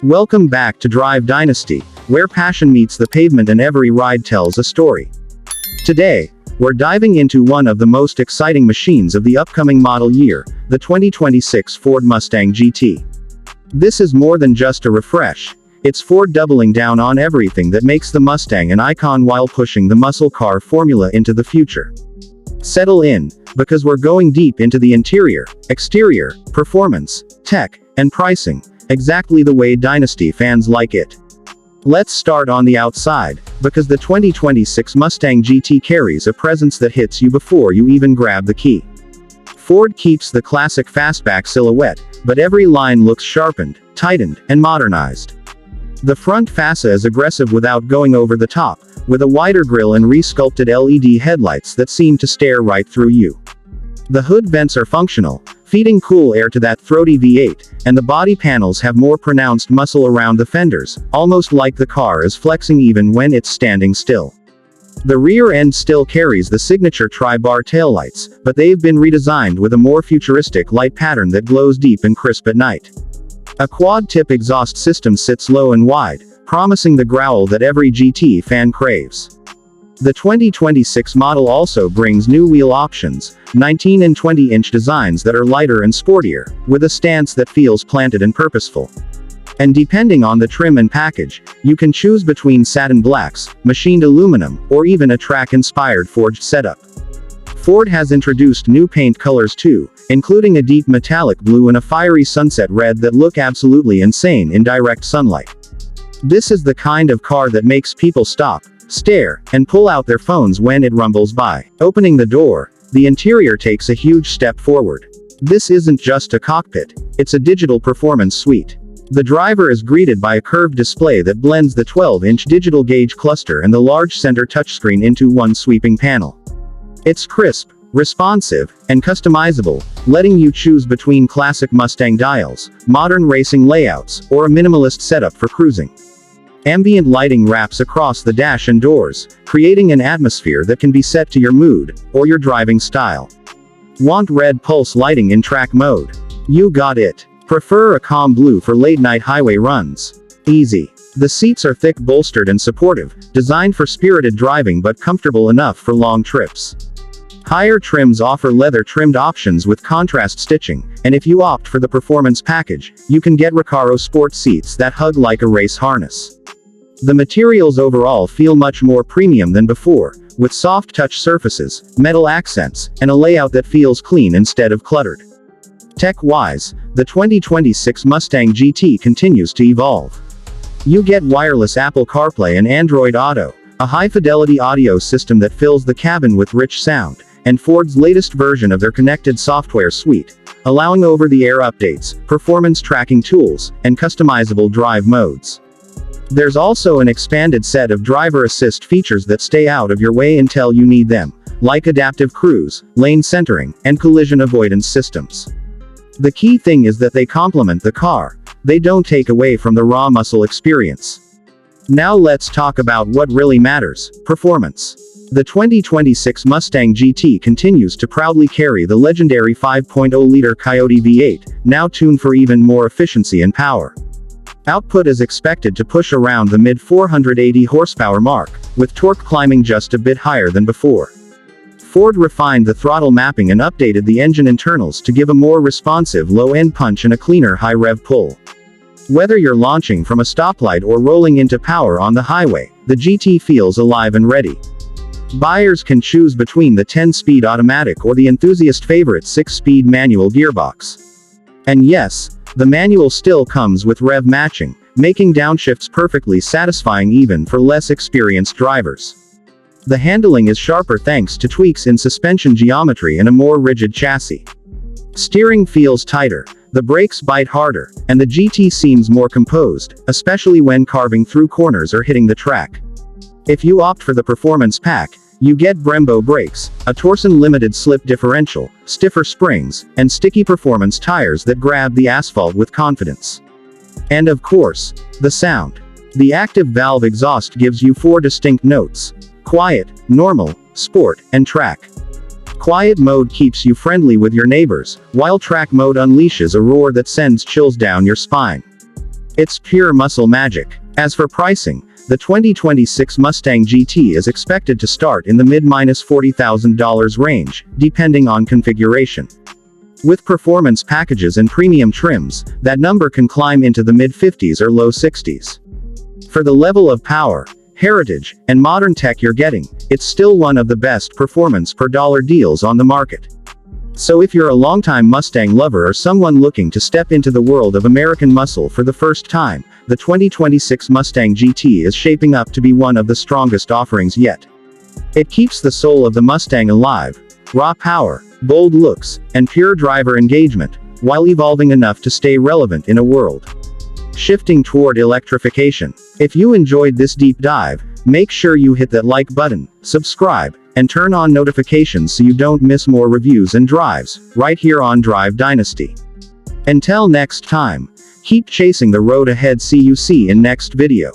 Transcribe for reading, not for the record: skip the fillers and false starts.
Welcome back to Drive Dynasty, where passion meets the pavement and every ride tells a story. Today, we're diving into one of the most exciting machines of the upcoming model year, the 2026 Ford Mustang GT. This is more than just a refresh. It's Ford doubling down on everything that makes the Mustang an icon while pushing the muscle car formula into the future. Settle in, because we're going deep into the interior, exterior, performance, tech, and pricing, exactly the way Dynasty fans like it. Let's start on the outside, because the 2026 Mustang GT carries a presence that hits you before you even grab the key. Ford keeps the classic fastback silhouette, but every line looks sharpened, tightened, and modernized. The front fascia is aggressive without going over the top, with a wider grille and re-sculpted LED headlights that seem to stare right through you. The hood vents are functional, feeding cool air to that throaty V8, and the body panels have more pronounced muscle around the fenders, almost like the car is flexing even when it's standing still. The rear end still carries the signature tri-bar taillights, but they've been redesigned with a more futuristic light pattern that glows deep and crisp at night. A quad-tip exhaust system sits low and wide, promising the growl that every GT fan craves. The 2026 model also brings new wheel options, 19 and 20-inch designs that are lighter and sportier, with a stance that feels planted and purposeful. And depending on the trim and package, you can choose between satin blacks, machined aluminum, or even a track-inspired forged setup. Ford has introduced new paint colors too, including a deep metallic blue and a fiery sunset red that look absolutely insane in direct sunlight. This is the kind of car that makes people stop, stare, and pull out their phones when it rumbles by. Opening the door, the interior takes a huge step forward. This isn't just a cockpit, it's a digital performance suite. The driver is greeted by a curved display that blends the 12-inch digital gauge cluster and the large center touchscreen into one sweeping panel. It's crisp, responsive, and customizable, letting you choose between classic Mustang dials, modern racing layouts, or a minimalist setup for cruising. Ambient lighting wraps across the dash and doors, creating an atmosphere that can be set to your mood, or your driving style. Want red pulse lighting in track mode? You got it. Prefer a calm blue for late-night highway runs? Easy. The seats are thick, bolstered, and supportive, designed for spirited driving but comfortable enough for long trips. Higher trims offer leather-trimmed options with contrast stitching, and if you opt for the performance package, you can get Recaro sport seats that hug like a race harness. The materials overall feel much more premium than before, with soft touch surfaces, metal accents, and a layout that feels clean instead of cluttered. Tech-wise, the 2026 Mustang GT continues to evolve. You get wireless Apple CarPlay and Android Auto, a high-fidelity audio system that fills the cabin with rich sound, and Ford's latest version of their connected software suite, allowing over-the-air updates, performance tracking tools, and customizable drive modes. There's also an expanded set of driver assist features that stay out of your way until you need them, like adaptive cruise, lane centering, and collision avoidance systems. The key thing is that they complement the car. They don't take away from the raw muscle experience. Now let's talk about what really matters: performance. The 2026 Mustang GT continues to proudly carry the legendary 5.0-liter Coyote V8, now tuned for even more efficiency and power. Output is expected to push around the mid-480 horsepower mark, with torque climbing just a bit higher than before. Ford refined the throttle mapping and updated the engine internals to give a more responsive low-end punch and a cleaner high-rev pull. Whether you're launching from a stoplight or rolling into power on the highway, the GT feels alive and ready. Buyers can choose between the 10-speed automatic or the enthusiast favorite 6-speed manual gearbox. And yes, the manual still comes with rev matching, making downshifts perfectly satisfying even for less experienced drivers. The handling is sharper thanks to tweaks in suspension geometry and a more rigid chassis. Steering feels tighter, the brakes bite harder, and the GT seems more composed, especially when carving through corners or hitting the track. If you opt for the performance pack, you get Brembo brakes, a torsion limited slip differential, stiffer springs, and sticky performance tires that grab the asphalt with confidence. And of course, the sound. The active valve exhaust gives you 4 distinct notes: quiet, normal, sport, and track. Quiet mode keeps you friendly with your neighbors, while track mode unleashes a roar that sends chills down your spine. It's pure muscle magic. As for pricing, the 2026 Mustang GT is expected to start in the mid-$40,000 range, depending on configuration. With performance packages and premium trims, that number can climb into the mid-50s or low 60s. For the level of power, heritage, and modern tech you're getting, it's still one of the best performance per dollar deals on the market. So if you're a longtime Mustang lover or someone looking to step into the world of American muscle for the first time, the 2026 Mustang GT is shaping up to be one of the strongest offerings yet. It keeps the soul of the Mustang alive, raw power, bold looks, and pure driver engagement, while evolving enough to stay relevant in a world shifting toward electrification. If you enjoyed this deep dive, make sure you hit that like button, subscribe, and turn on notifications so you don't miss more reviews and drives, right here on Drive Dynasty. Until next time, keep chasing the road ahead. See you in next video.